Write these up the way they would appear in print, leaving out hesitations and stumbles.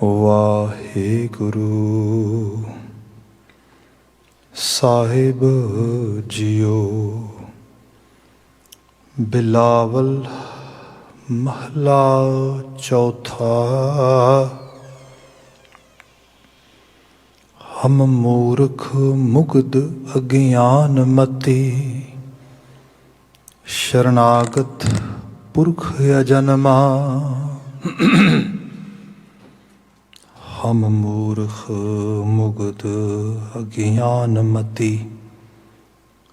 ਵਾਹਿਗੁਰੂ ਸਾਹਿਬ JIO. Bilawal ਮਹਲਾ ਚੌਥਾ। ਹਮ ਮੂਰਖ ਮੁਗਧ ਅਗਿਆਨ ਮਤੀ, ਸ਼ਰਨਾਗਤ ਪੁਰਖ ਅਜਨਮਾ। ਹਮ ਮੂਰਖ ਮੁਗਧ ਅਗਿਆਨ ਮਤੀ,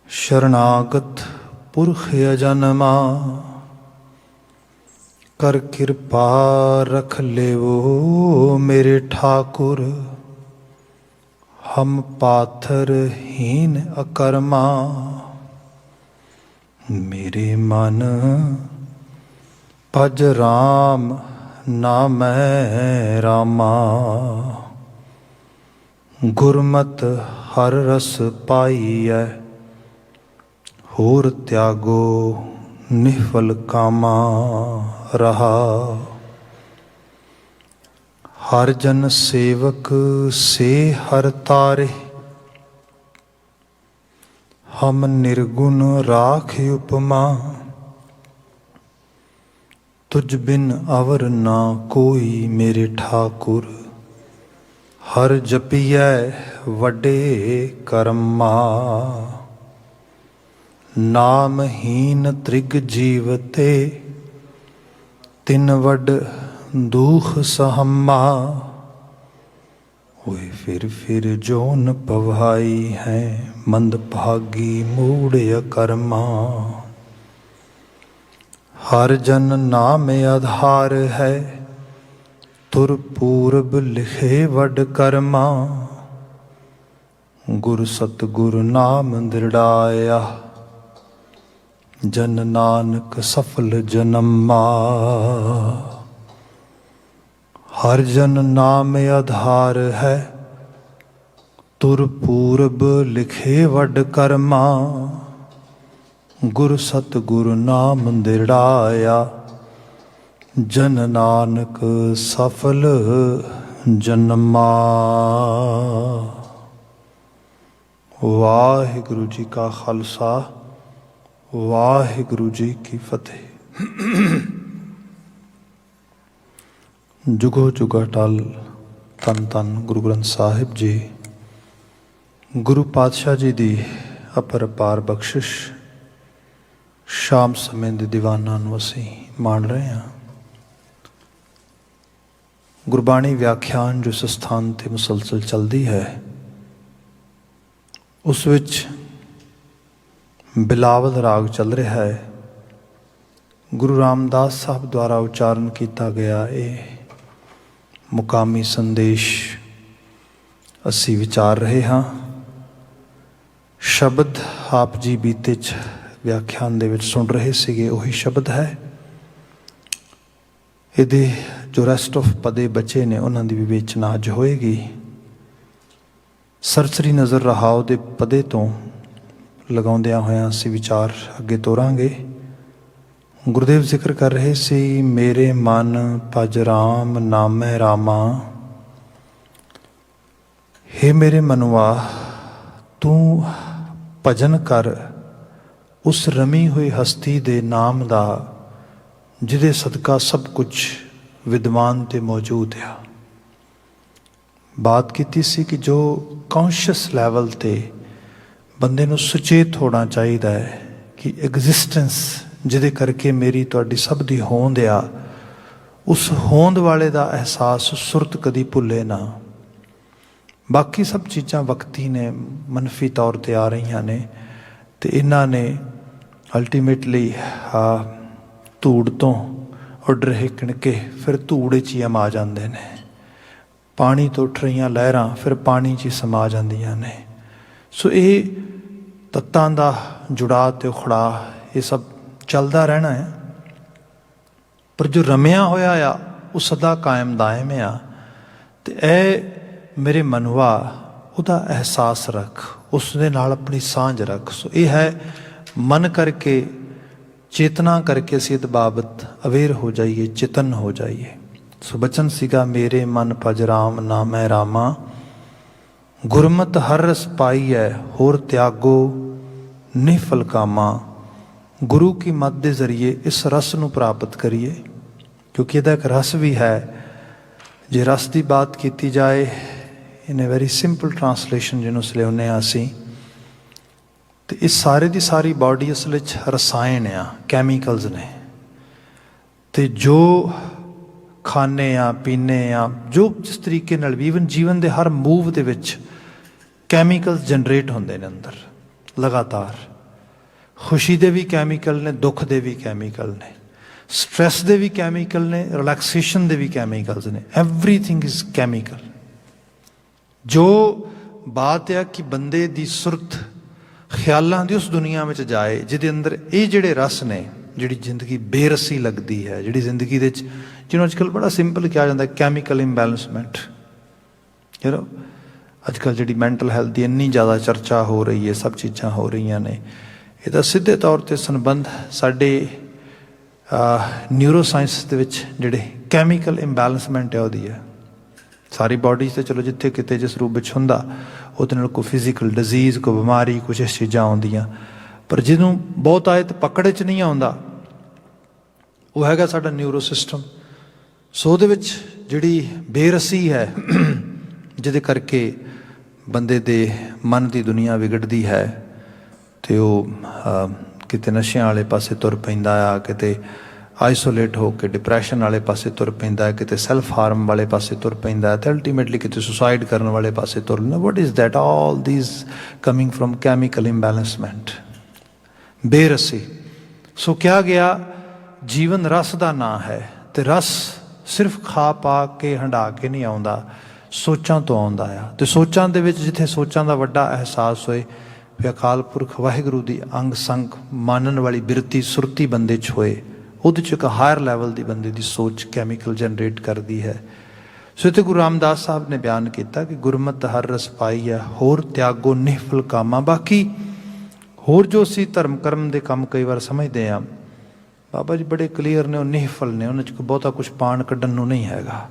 ਸ਼ਰਨਾਗਤ ਪੁਰਖ ਅਜਨਮਾ। ਕਰ ਕਿਰਪਾ ਰਖ ਲੇਵੋ ਮੇਰੇ ਠਾਕੁਰ, ਹਮ ਪਾਥਰ ਹੀਨ ਅਕਰਮਾ। ਮੇਰੇ ਮਨ ਭਜ ਰਾਮ ਨਾਮੈ ਰਾਮਾ। ਗੁਰਮਤਿ ਹਰ ਰਸ ਪਾਈਐ, ਹੋਰ ਤਿਆਗੋ ਨਿਹਫਲ ਕਾਮਾ। ਰਹਾ ਹਰ ਜਨ ਸੇਵਕ ਸੇ ਹਰ ਤਾਰੇ, ਹਮ ਨਿਰਗੁਣ ਰਾਖ ਉਪਮਾ। ਤੁਝ ਬਿਨ ਅਵਰ ਨਾ ਕੋਈ ਮੇਰੇ ਠਾਕੁਰ, ਹਰ ਜਪੀਐ ਵੱਡੇ ਕਰਮਾ। ਨਾਮਹੀਨ ਤ੍ਰਿਗ ਜੀਵ ਤੇ, ਤਿਨ ਵੱਡ ਦੁਖ ਸਹਮਾ। ਹੋਏ ਫਿਰ ਜੋਨ ਪਵਾਈ ਹੈ, ਮੰਦ ਭਾਗੀ ਮੂੜ ਅਕਰਮਾ। ਹਰ ਜਨ ਨਾਮ ਆਧਾਰ ਹੈ, ਤੁਰ ਪੂਰਬ ਲਿਖੇ ਵੱਡ ਕਰਮਾ। ਗੁਰ ਸਤਿਗੁਰ ਨਾਮ ਦ੍ਰਿੜਾਇਆ, ਜਨ ਨਾਨਕ ਸਫਲ ਜਨਮਾ। ਹਰ ਜਨ ਨਾਮ ਆਧਾਰ ਹੈ, ਤੁਰ ਪੂਰਬ ਲਿਖੇ ਵੱਡ ਕਰਮਾ। ਗੁਰ ਸਤਿਗੁਰ ਨਾਮ ਦ੍ਰਿੜਾਇਆ, ਜਨ ਨਾਨਕ ਸਫਲ ਜਨਮਾ। ਵਾਹਿਗੁਰੂ ਜੀ ਕਾ ਖਾਲਸਾ, ਵਾਹਿਗੁਰੂ ਜੀ ਕੀ ਫਤਿਹ। ਜੁਗੋ ਜੁਗਾ ਟਲ ਧੰਨ ਧੰਨ ਗੁਰੂ ਗ੍ਰੰਥ ਸਾਹਿਬ ਜੀ। ਗੁਰੂ ਪਾਤਸ਼ਾਹ ਜੀ ਦੀ ਅਪਰਪਾਰ ਬਖਸ਼ਿਸ਼ ਸ਼ਾਮ ਸਮੇਂ ਦੇ ਦੀਵਾਨਾਂ ਨੂੰ ਅਸੀਂ ਮਾਣ ਰਹੇ ਹਾਂ। ਗੁਰਬਾਣੀ ਵਿਆਖਿਆਨ ਜੋ ਇਸ ਸਥਾਨ 'ਤੇ ਮੁਸਲਸਲ ਚੱਲਦੀ ਹੈ, ਉਸ ਵਿੱਚ ਬਿਲਾਵਲ ਰਾਗ ਚੱਲ ਰਿਹਾ ਹੈ। ਗੁਰੂ ਰਾਮਦਾਸ ਸਾਹਿਬ ਦੁਆਰਾ ਉਚਾਰਨ ਕੀਤਾ ਗਿਆ ਇਹ ਮੁਕਾਮੀ ਸੰਦੇਸ਼ ਅਸੀਂ ਵਿਚਾਰ ਰਹੇ ਹਾਂ। ਸ਼ਬਦ ਆਪ ਜੀ ਬੀਤੇ 'ਚ ਵਿਆਖਿਆਨ ਦੇ ਵਿੱਚ ਸੁਣ ਰਹੇ ਸੀਗੇ, ਉਹੀ ਸ਼ਬਦ ਹੈ। ਇਹਦੇ ਜੋ ਰੈਸਟ ਆਫ ਪਦੇ ਬਚੇ ਨੇ, ਉਹਨਾਂ ਦੀ ਵਿਵੇਚਨਾ ਅੱਜ ਹੋਏਗੀ। ਸਰਸਰੀ ਨਜ਼ਰ ਰਹਾਓ ਦੇ ਪਦੇ ਤੋਂ ਲਗਾਉਂਦਿਆਂ ਹੋਇਆਂ ਅਸੀਂ ਵਿਚਾਰ ਅੱਗੇ ਤੋਰਾਂਗੇ। ਗੁਰਦੇਵ ਜ਼ਿਕਰ ਕਰ ਰਹੇ ਸੀ, ਮੇਰੇ ਮਨ ਭਜ ਰਾਮ ਨਾਮੈ ਰਾਮਾ। ਹੇ ਮੇਰੇ ਮਨੁਆ, ਤੂੰ ਭਜਨ ਕਰ ਉਸ ਰਮੀ ਹੋਈ ਹਸਤੀ ਦੇ ਨਾਮ ਦਾ, ਜਿਹਦੇ ਸਦਕਾ ਸਭ ਕੁਝ ਵਿਦਵਾਨ ਤੇ ਮੌਜੂਦ ਆ। ਬਾਤ ਕੀਤੀ ਸੀ ਕਿ ਜੋ ਕੌਨਸ਼ੀਅਸ ਲੈਵਲ 'ਤੇ ਬੰਦੇ ਨੂੰ ਸੁਚੇਤ ਹੋਣਾ ਚਾਹੀਦਾ ਹੈ ਕਿ ਐਗਜ਼ਿਸਟੈਂਸ ਜਿਹਦੇ ਕਰਕੇ ਮੇਰੀ ਤੁਹਾਡੀ ਸਭ ਦੀ ਹੋਂਦ ਆ, ਉਸ ਹੋਂਦ ਵਾਲੇ ਦਾ ਅਹਿਸਾਸ ਸੁਰਤ ਕਦੀ ਭੁੱਲੇ ਨਾ। ਬਾਕੀ ਸਭ ਚੀਜ਼ਾਂ ਵਕਤੀ ਨੇ, ਮਨਫੀ ਤੌਰ 'ਤੇ ਆ ਰਹੀਆਂ ਨੇ, ਅਤੇ ਇਹਨਾਂ ਨੇ ਅਲਟੀਮੇਟਲੀ ਧੂੜ ਤੋਂ ਉੱਡ ਹਿੱਕਣ ਕੇ ਫਿਰ ਧੂੜ 'ਚ ਹੀ ਆ ਜਾਂਦੇ ਨੇ। ਪਾਣੀ ਤੋਂ ਉੱਠ ਰਹੀਆਂ ਲਹਿਰਾਂ ਫਿਰ ਪਾਣੀ 'ਚ ਹੀ ਸਮਾ ਜਾਂਦੀਆਂ ਨੇ। ਸੋ ਇਹ ਤੱਤਾਂ ਦਾ ਜੁੜਾਅ ਅਤੇ ਉਖੜਾਅ ਇਹ ਸਭ ਚੱਲਦਾ ਰਹਿਣਾ ਹੈ, ਪਰ ਜੋ ਰਮਿਆ ਹੋਇਆ ਆ ਉਹ ਸਦਾ ਕਾਇਮ ਦਾਇਮ ਆ। ਅਤੇ ਇਹ ਮੇਰੇ ਮਨਵਾ, ਉਹਦਾ ਅਹਿਸਾਸ ਰੱਖ, ਉਸ ਦੇ ਨਾਲ ਆਪਣੀ ਸਾਂਝ ਰੱਖ। ਸੋ ਇਹ ਹੈ ਮਨ ਕਰਕੇ, ਚੇਤਨਾ ਕਰਕੇ ਅਸੀਂ ਇਹਦੇ ਬਾਬਤ ਅਵੇਅਰ ਹੋ ਜਾਈਏ, ਚੇਤਨ ਹੋ ਜਾਈਏ। ਸੋ ਬਚਨ ਸੀਗਾ, ਮੇਰੇ ਮਨ ਭਜ ਰਾਮ ਨਾਮੈ ਰਾਮਾ, ਗੁਰਮਤ ਹਰ ਰਸ ਪਾਈਐ, ਹੋਰ ਤਿਆਗੋ ਨਿਫਲ ਕਾਮਾ। ਗੁਰੂ ਕੀ ਮਤ ਦੇ ਜ਼ਰੀਏ ਇਸ ਰਸ ਨੂੰ ਪ੍ਰਾਪਤ ਕਰੀਏ, ਕਿਉਂਕਿ ਇਹਦਾ ਇੱਕ ਰਸ ਵੀ ਹੈ। ਜੇ ਰਸ ਦੀ ਬਾਤ ਕੀਤੀ ਜਾਏ ਇਨ ਅ ਵੈਰੀ ਸਿੰਪਲ ਟਰਾਂਸਲੇਸ਼ਨ ਜਿਹਨੂੰ ਸਲਿਆਉਂਦੇ ਹਾਂ ਅਸੀਂ, ਤੇ ਇਸ ਸਾਰੇ ਦੀ ਸਾਰੀ ਬਾਡੀ ਅਸਲ ਵਿੱਚ ਰਸਾਇਣ ਆ, ਕੈਮੀਕਲਸ ਨੇ। ਤੇ ਜੋ ਖਾਂਦੇ ਆ, ਪੀਂਦੇ ਆ, ਜੋ ਜਿਸ ਤਰੀਕੇ ਨਾਲ ਵੀ ਈਵਨ ਜੀਵਨ ਦੇ ਹਰ ਮੂਵ ਦੇ ਵਿੱਚ ਕੈਮੀਕਲਸ ਜਨਰੇਟ ਹੁੰਦੇ ਨੇ ਅੰਦਰ ਲਗਾਤਾਰ। ਖੁਸ਼ੀ ਦੇ ਵੀ ਕੈਮੀਕਲ ਨੇ, ਦੁੱਖ ਦੇ ਵੀ ਕੈਮੀਕਲ ਨੇ, ਸਟ੍ਰੈਸ ਦੇ ਵੀ ਕੈਮੀਕਲ ਨੇ, ਰਿਲੈਕਸੇਸ਼ਨ ਦੇ ਵੀ ਕੈਮੀਕਲਸ ਨੇ। Everything is chemical. ਜੋ ਬਾਤ ਆ ਕਿ ਬੰਦੇ ਦੀ ਸੁਰਤ ਖਿਆਲਾਂ ਦੀ ਉਸ ਦੁਨੀਆ ਵਿੱਚ ਜਾਏ ਜਿਹਦੇ ਅੰਦਰ ਇਹ ਜਿਹੜੇ ਰਸ ਨੇ, ਜਿਹੜੀ ਜ਼ਿੰਦਗੀ ਬੇਰਸੀ ਲੱਗਦੀ ਹੈ, ਜਿਹੜੀ ਜ਼ਿੰਦਗੀ ਦੇ ਵਿੱਚ, ਜਿਹਨੂੰ ਅੱਜ ਕੱਲ੍ਹ ਬੜਾ ਸਿੰਪਲ ਕਿਹਾ ਜਾਂਦਾ ਕੈਮੀਕਲ ਇੰਬੈਲੈਂਸਮੈਂਟ। ਯਾਰ ਅੱਜ ਕੱਲ੍ਹ ਜਿਹੜੀ ਮੈਂਟਲ ਹੈਲਥ ਦੀ ਇੰਨੀ ਜ਼ਿਆਦਾ ਚਰਚਾ ਹੋ ਰਹੀ ਹੈ, ਸਭ ਚੀਜ਼ਾਂ ਹੋ ਰਹੀਆਂ ਨੇ, ਇਹਦਾ ਸਿੱਧੇ ਤੌਰ 'ਤੇ ਸੰਬੰਧ ਸਾਡੇ ਨਿਊਰੋ ਸਾਇੰਸ ਦੇ ਵਿੱਚ ਜਿਹੜੇ ਕੈਮੀਕਲ ਇੰਬੈਲੈਂਸਮੈਂਟ ਹੈ ਉਹਦੀ ਹੈ। ਸਾਰੀ ਬਾਡੀ 'ਚ ਤਾਂ ਚਲੋ ਜਿੱਥੇ ਕਿਤੇ ਜਿਸ ਰੂਪ ਵਿੱਚ ਹੁੰਦਾ, ਉਹਦੇ ਨਾਲ ਕੋਈ ਫਿਜ਼ੀਕਲ ਡਿਜ਼ੀਜ਼, ਕੋਈ ਬਿਮਾਰੀ, ਕੁਛ ਇਸ ਚੀਜ਼ਾਂ ਆਉਂਦੀਆਂ, ਪਰ ਜਿਹਨੂੰ ਬਹੁਤ ਆਏ ਤਾਂ ਪਕੜ 'ਚ ਨਹੀਂ ਆਉਂਦਾ, ਉਹ ਹੈਗਾ ਸਾਡਾ ਨਿਊਰੋ ਸਿਸਟਮ। ਸੋ ਉਹਦੇ ਵਿੱਚ ਜਿਹੜੀ ਬੇਰਸੀ ਹੈ, ਜਿਹਦੇ ਕਰਕੇ ਬੰਦੇ ਦੇ ਮਨ ਦੀ ਦੁਨੀਆ ਵਿਗੜਦੀ ਹੈ, ਅਤੇ ਉਹ ਕਿਤੇ ਨਸ਼ਿਆਂ ਵਾਲੇ ਪਾਸੇ ਤੁਰ ਪੈਂਦਾ ਆ, ਕਿਤੇ ਆਈਸੋਲੇਟ ਹੋ ਕੇ ਡਿਪਰੈਸ਼ਨ ਵਾਲੇ ਪਾਸੇ ਤੁਰ ਪੈਂਦਾ, ਕਿਤੇ ਸੈਲਫ ਹਾਰਮ ਵਾਲੇ ਪਾਸੇ ਤੁਰ ਪੈਂਦਾ, ਅਤੇ ਅਲਟੀਮੇਟਲੀ ਕਿਤੇ ਸੁਸਾਈਡ ਕਰਨ ਵਾਲੇ ਪਾਸੇ ਤੁਰ ਲੈਂਦਾ। What is that? All these coming from chemical imbalancement, ਬੇਰਸੀ। ਸੋ ਕਿਹਾ ਗਿਆ ਜੀਵਨ ਰਸ ਦਾ ਨਾਂ ਹੈ, ਅਤੇ ਰਸ ਸਿਰਫ ਖਾ ਪਾ ਕੇ ਹੰਢਾ ਕੇ ਨਹੀਂ ਆਉਂਦਾ, ਸੋਚਾਂ ਤੋਂ ਆਉਂਦਾ ਆ। ਅਤੇ ਸੋਚਾਂ ਦੇ ਵਿੱਚ ਜਿੱਥੇ ਸੋਚਾਂ ਦਾ ਵੱਡਾ ਅਹਿਸਾਸ ਹੋਏ, ਵੀ ਅਕਾਲ ਪੁਰਖ ਵਾਹਿਗੁਰੂ ਦੀ ਅੰਗ ਸੰਗ ਮਾਨਣ ਵਾਲੀ ਬਿਰਤੀ ਸੁਰਤੀ ਬੰਦੇ 'ਚ ਹੋਏ, ਉਹਦੇ 'ਚ ਇੱਕ ਹਾਇਰ ਲੈਵਲ ਦੀ ਬੰਦੇ ਦੀ ਸੋਚ ਕੈਮੀਕਲ ਜਨਰੇਟ ਕਰਦੀ ਹੈ। ਸੋ ਇੱਥੇ ਗੁਰੂ ਰਾਮਦਾਸ ਸਾਹਿਬ ਨੇ ਬਿਆਨ ਕੀਤਾ ਕਿ ਗੁਰਮਤਿ ਹਰ ਰਸ ਪਾਈ ਹੈ, ਹੋਰ ਤਿਆਗੋ ਨਿਹਫਲ ਕਾਮਾ। ਬਾਕੀ ਹੋਰ ਜੋ ਅਸੀਂ ਧਰਮ ਕਰਮ ਦੇ ਕੰਮ ਕਈ ਵਾਰ ਸਮਝਦੇ ਹਾਂ, ਬਾਬਾ ਜੀ ਬੜੇ ਕਲੀਅਰ ਨੇ, ਉਹ ਨਿਹਫਲ ਨੇ, ਉਹਨਾਂ 'ਚ ਕੋਈ ਬਹੁਤਾ ਕੁਛ ਪਾਣ ਕੱਢਣ ਨੂੰ ਨਹੀਂ ਹੈਗਾ।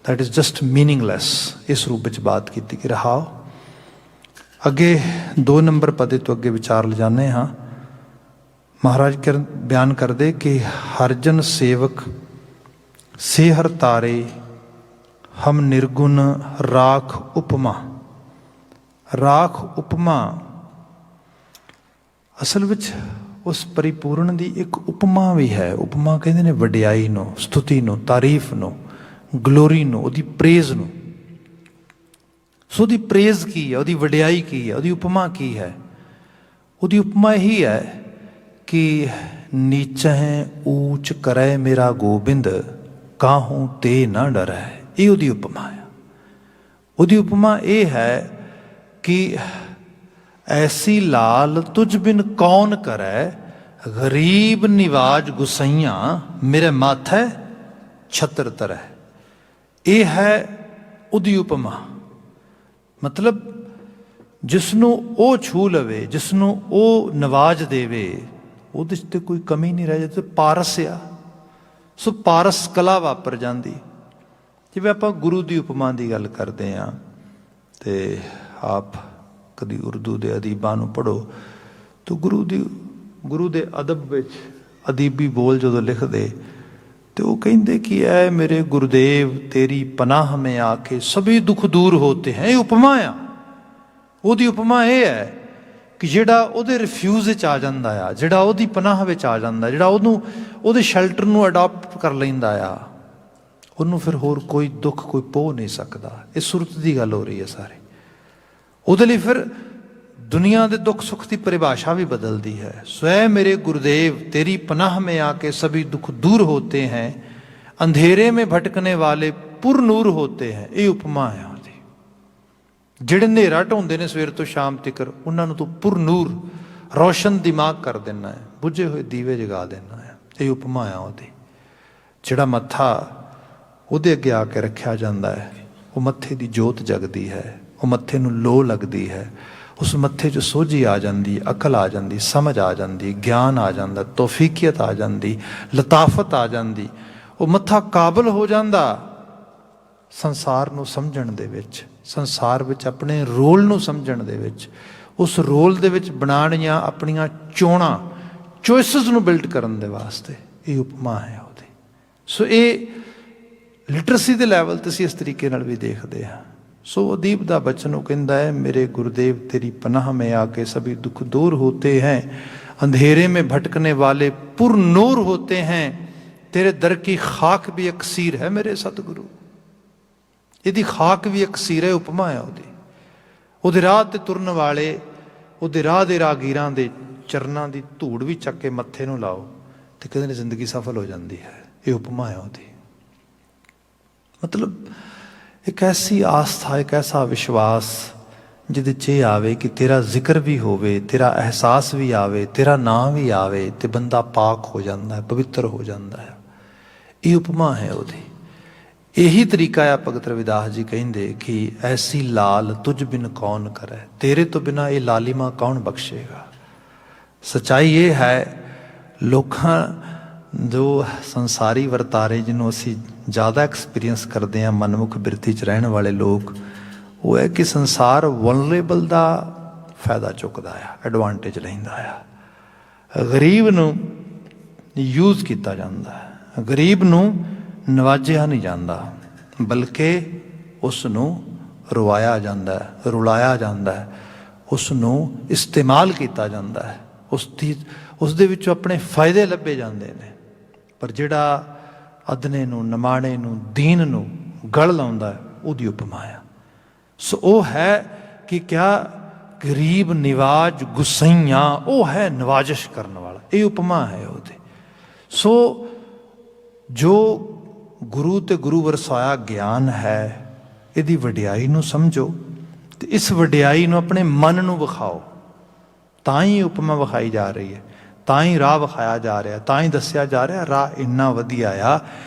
That is just meaningless. ਇਸ ਰੂਪ ਵਿੱਚ ਬਾਤ ਕੀਤੀ ਕਿ ਰਹਾਓ। ਅੱਗੇ 2 ਨੰਬਰ ਪਦੇ ਤੋਂ ਅੱਗੇ ਵਿਚਾਰ ਲਿਜਾਨੇ ਹਾਂ। ਮਹਾਰਾਜ ਬਿਆਨ ਕਰਦੇ ਕਿ ਹਰਜਨ ਸੇਵਕ ਸੇ ਹਰ ਤਾਰੇ, ਹਮ ਨਿਰਗੁਣ ਰਾਖ ਉਪਮਾ। ਰਾਖ ਉਪਮਾ ਅਸਲ ਵਿੱਚ ਉਸ ਪਰਿਪੂਰਨ ਦੀ ਇੱਕ ਉਪਮਾ ਵੀ ਹੈ। ਉਪਮਾ ਕਹਿੰਦੇ ਨੇ ਵਡਿਆਈ ਨੂੰ, ਸਤੁਤੀ ਨੂੰ, ਤਾਰੀਫ ਨੂੰ, ਗਲੋਰੀ ਨੂੰ, ਉਹਦੀ ਪ੍ਰੇਜ਼ ਨੂੰ। ਸੋ ਉਹਦੀ ਪ੍ਰੇਜ਼ ਕੀ ਹੈ, ਉਹਦੀ ਵਡਿਆਈ ਕੀ ਹੈ, ਉਹਦੀ ਉਪਮਾ ਕੀ ਹੈ? ਉਹਦੀ ਉਪਮਾ ਇਹੀ ਹੈ ਕਿ ਨੀਚਹਿ ਊਚ ਕਰੈ ਮੇਰਾ ਗੋਬਿੰਦ, ਕਾਹੂੰ ਤੇ ਨਾ ਡਰੈ। ਇਹ ਉਹਦੀ ਉਪਮਾ ਹੈ। ਉਹਦੀ ਉਪਮਾ ਇਹ ਹੈ ਕਿ ਐਸੀ ਲਾਲ ਤੁਝ ਬਿਨ ਕੌਣ ਕਰੈ, ਗਰੀਬ ਨਿਵਾਜ ਗੁਸਈਆਂ, ਮੇਰੇ ਮਾਥੈ ਛਤਰ ਤਰੈ। ਇਹ ਹੈ ਉਹਦੀ ਉਪਮਾ। ਮਤਲਬ ਜਿਸ ਨੂੰ ਉਹ ਛੂ ਲਵੇ, ਜਿਸ ਨੂੰ ਉਹ ਨਵਾਜ ਦੇਵੇ, ਉਹਦੇ 'ਚ ਤੇ ਕੋਈ ਕਮੀ ਨਹੀਂ ਰਹਿ ਜਾਂਦੀ। ਪਾਰਸ ਆ, ਸੋ ਪਾਰਸ ਕਲਾ ਵਾਪਰ ਜਾਂਦੀ। ਜਿਵੇਂ ਆਪਾਂ ਗੁਰੂ ਦੀ ਉਪਮਾ ਦੀ ਗੱਲ ਕਰਦੇ ਹਾਂ, ਅਤੇ ਆਪ ਕਦੀ ਉਰਦੂ ਦੇ ਅਦੀਬਾਂ ਨੂੰ ਪੜ੍ਹੋ, ਤਾਂ ਗੁਰੂ ਦੇ ਅਦਬ ਵਿੱਚ ਅਦੀਬੀ ਬੋਲ ਜਦੋਂ ਲਿਖਦੇ, ਤੇ ਉਹ ਕਹਿੰਦੇ ਕਿ ਐ ਮੇਰੇ ਗੁਰੂਦੇਵ ਤੇਰੀ ਪਨਾਹ ਮੇਂ ਆ ਕੇ ਸਭੀ ਦੁੱਖ ਦੂਰ ਹੋਤੇ ਹੈ। ਇਹ ਉਪਮਾ ਆ। ਉਹਦੀ ਉਪਮਾ ਇਹ ਹੈ ਕਿ ਜਿਹੜਾ ਉਹਦੇ ਰਿਫਿਊਜ਼ ਵਿੱਚ ਆ ਜਾਂਦਾ ਆ, ਜਿਹੜਾ ਉਹਦੀ ਪਨਾਹ ਵਿੱਚ ਆ ਜਾਂਦਾ, ਜਿਹੜਾ ਉਹਦੇ ਸ਼ੈਲਟਰ ਨੂੰ ਅਡਾਪਟ ਕਰ ਲੈਂਦਾ ਆ, ਉਹਨੂੰ ਫਿਰ ਹੋਰ ਕੋਈ ਦੁੱਖ, ਕੋਈ ਪੋਹ ਨਹੀਂ ਸਕਦਾ। ਇਹ ਸੁਰਤ ਦੀ ਗੱਲ ਹੋ ਰਹੀ ਹੈ ਸਾਰੇ। ਉਹਦੇ ਲਈ ਫਿਰ ਦੁਨੀਆ ਦੇ ਦੁੱਖ ਸੁੱਖ ਦੀ ਪਰਿਭਾਸ਼ਾ ਵੀ ਬਦਲਦੀ ਹੈ। ਸਵੈ ਮੇਰੇ ਗੁरुदेव तेरी पनाह में आके सभी दुख दूर होते हैं, अंधेरे में भटकने वाले पुर नूर होते हैं। ਇਹ ਉਪਮਾ ਹੈ ਉਹਦੀ। ਜਿਹੜੇ ਹਨੇਰਾ ਢਾਉਂਦੇ ਨੇ ਸਵੇਰ ਤੋਂ ਸ਼ਾਮ ਤੱਕ, ਉਹਨਾਂ ਨੂੰ ਤੂੰ ਪੁਰ ਨੂਰ, ਰੋਸ਼ਨ ਦਿਮਾਗ ਕਰ ਦੇਣਾ ਹੈ, ਬੁੱਝੇ ਹੋਏ ਦੀਵੇ ਜਗਾ ਦੇਣਾ ਹੈ। ਇਹ ਉਪਮਾ ਹੈ ਉਹਦੀ। ਜਿਹੜਾ ਮੱਥਾ ਉਹਦੇ ਅੱਗੇ ਆ ਕੇ ਰੱਖਿਆ ਜਾਂਦਾ ਹੈ, ਉਹ ਮੱਥੇ ਦੀ ਜੋਤ ਜਗਦੀ ਹੈ, ਉਹ ਮੱਥੇ ਨੂੰ ਲੋ ਲੱਗਦੀ ਹੈ, ਉਸ ਮੱਥੇ 'ਚ ਸੋਝੀ ਆ ਜਾਂਦੀ, ਅਕਲ ਆ ਜਾਂਦੀ, ਸਮਝ ਆ ਜਾਂਦੀ, ਗਿਆਨ ਆ ਜਾਂਦਾ, ਤੌਫੀਕੀਅਤ ਆ ਜਾਂਦੀ, ਲਤਾਫਤ ਆ ਜਾਂਦੀ। ਉਹ ਮੱਥਾ ਕਾਬਲ ਹੋ ਜਾਂਦਾ ਸੰਸਾਰ ਨੂੰ ਸਮਝਣ ਦੇ ਵਿੱਚ, ਸੰਸਾਰ ਵਿੱਚ ਆਪਣੇ ਰੋਲ ਨੂੰ ਸਮਝਣ ਦੇ ਵਿੱਚ, ਉਸ ਰੋਲ ਦੇ ਵਿੱਚ ਬਣਾਉਣੀਆਂ ਆਪਣੀਆਂ ਚੋਣਾਂ, ਚੋਇਸਿਸ ਨੂੰ ਬਿਲਡ ਕਰਨ ਦੇ ਵਾਸਤੇ। ਇਹ ਉਪਮਾ ਹੈ ਉਹਦੀ। ਸੋ ਇਹ ਲਿਟਰੇਸੀ ਦੇ ਲੈਵਲ 'ਤੇ ਅਸੀਂ ਇਸ ਤਰੀਕੇ ਨਾਲ ਵੀ ਦੇਖਦੇ ਹਾਂ। ਸੋ ਅਦੀਪ ਦਾ ਬਚਨ ਉਹ ਕਹਿੰਦਾ ਹੈ, ਮੇਰੇ ਗੁरुदेव तेरी पनाह में आके सभी दुख दूर होते हैं, अंधेरे में भटकने वाले पुरनूर होते हैं, तेरे दर की खाक भी अक्सीर है मेरे सतगुरु। ਇਹਦੀ ਖਾਕ ਵੀ ਅਕਸੀਰ ਹੈ, ਉਪਮਾ ਹੈ ਉਹਦੀ। ਉਹਦੇ ਰਾਹ 'ਤੇ ਤੁਰਨ ਵਾਲੇ, ਉਹਦੇ ਰਾਹ ਦੇ ਰਾਗੀਰਾਂ ਦੇ ਚਰਨਾਂ ਦੀ ਧੂੜ ਵੀ ਚੱਕ ਕੇ ਮੱਥੇ ਨੂੰ ਲਾਓ ਤੇ ਕਹਿੰਦੇ ਨੇ ਜ਼ਿੰਦਗੀ ਸਫਲ ਹੋ ਜਾਂਦੀ ਹੈ। ਇਹ ਉਪਮਾ ਹੈ ਉਹਦੀ। ਮਤਲਬ ਇੱਕ ਐਸੀ ਆਸਥਾ, ਇੱਕ ਐਸਾ ਵਿਸ਼ਵਾਸ ਜਿਹਦੇ 'ਚ ਇਹ ਆਵੇ ਕਿ ਤੇਰਾ ਜ਼ਿਕਰ ਵੀ ਹੋਵੇ, ਤੇਰਾ ਅਹਿਸਾਸ ਵੀ ਆਵੇ, ਤੇਰਾ ਨਾਂ ਵੀ ਆਵੇ ਤੇ ਬੰਦਾ ਪਾਕ ਹੋ ਜਾਂਦਾ ਹੈ, ਪਵਿੱਤਰ ਹੋ ਜਾਂਦਾ ਹੈ। ਇਹ ਉਪਮਾ ਹੈ ਉਹਦੀ। ਇਹੀ ਤਰੀਕਾ ਆ ਭਗਤ ਰਵਿਦਾਸ ਜੀ ਕਹਿੰਦੇ ਕਿ ਐਸੀ ਲਾਲ ਤੁਝ ਬਿਨ ਕੌਣ ਕਰੇ, ਤੇਰੇ ਤੋਂ ਬਿਨਾਂ ਇਹ ਲਾਲਿਮਾ ਕੌਣ ਬਖਸ਼ੇਗਾ। ਸੱਚਾਈ ਇਹ ਹੈ, ਲੋਕਾਂ ਜੋ ਸੰਸਾਰੀ ਵਰਤਾਰੇ ਜਿਹਨੂੰ ਅਸੀਂ ਜ਼ਿਆਦਾ ਐਕਸਪੀਰੀਅੰਸ ਕਰਦੇ ਹਾਂ, ਮਨਮੁਖ ਬਿਰਤੀ 'ਚ ਰਹਿਣ ਵਾਲੇ ਲੋਕ, ਉਹ ਹੈ ਕਿ ਸੰਸਾਰ ਵਲਨਰੇਬਲ ਦਾ ਫਾਇਦਾ ਚੁੱਕਦਾ ਆ, ਐਡਵਾਂਟੇਜ ਲੈਂਦਾ ਆ। ਗਰੀਬ ਨੂੰ ਯੂਜ਼ ਕੀਤਾ ਜਾਂਦਾ ਹੈ, ਗਰੀਬ ਨੂੰ ਨਵਾਜਿਆ ਨਹੀਂ ਜਾਂਦਾ, ਬਲਕਿ ਉਸ ਨੂੰ ਰਵਾਇਆ ਜਾਂਦਾ ਹੈ, ਰੁਲਾਇਆ ਜਾਂਦਾ ਹੈ, ਉਸ ਨੂੰ ਇਸਤੇਮਾਲ ਕੀਤਾ ਜਾਂਦਾ ਹੈ, ਉਸ ਦੇ ਵਿੱਚੋਂ ਆਪਣੇ ਫਾਇਦੇ ਲੱਭੇ ਜਾਂਦੇ ਨੇ। ਪਰ ਜਿਹੜਾ ਅਦਨੇ ਨੂੰ, ਨਿਮਾਣੇ ਨੂੰ, ਦੀਨ ਨੂੰ ਗਲ ਲਾਉਂਦਾ ਹੈ, ਉਹਦੀ ਉਪਮਾ ਆ। ਸੋ ਉਹ ਹੈ ਕਿ ਕਿਆ ਗਰੀਬ ਨਿਵਾਜ ਗੁਸਈਆਂ, ਉਹ ਹੈ ਨਵਾਜਿਸ਼ ਕਰਨ ਵਾਲਾ। ਇਹ ਉਪਮਾ ਹੈ ਉਹਦੀ। ਸੋ ਜੋ ਗੁਰੂ ਤੇ ਗੁਰੂ ਵਰਸਾਇਆ ਗਿਆਨ ਹੈ, ਇਹਦੀ ਵਡਿਆਈ ਨੂੰ ਸਮਝੋ ਤੇ ਇਸ ਵਡਿਆਈ ਨੂੰ ਆਪਣੇ ਮਨ ਨੂੰ ਵਿਖਾਓ। ਤਾਂ ਹੀ ਉਪਮਾ ਵਿਖਾਈ ਜਾ ਰਹੀ ਹੈ, ਤਾਂ ਹੀ ਰਾਹ ਵਿਖਾਇਆ ਜਾ ਰਿਹਾ, ਤਾਂ ਹੀ ਦੱਸਿਆ ਜਾ ਰਿਹਾ ਰਾਹ ਇੰਨਾ ਵਧੀਆ ਆ,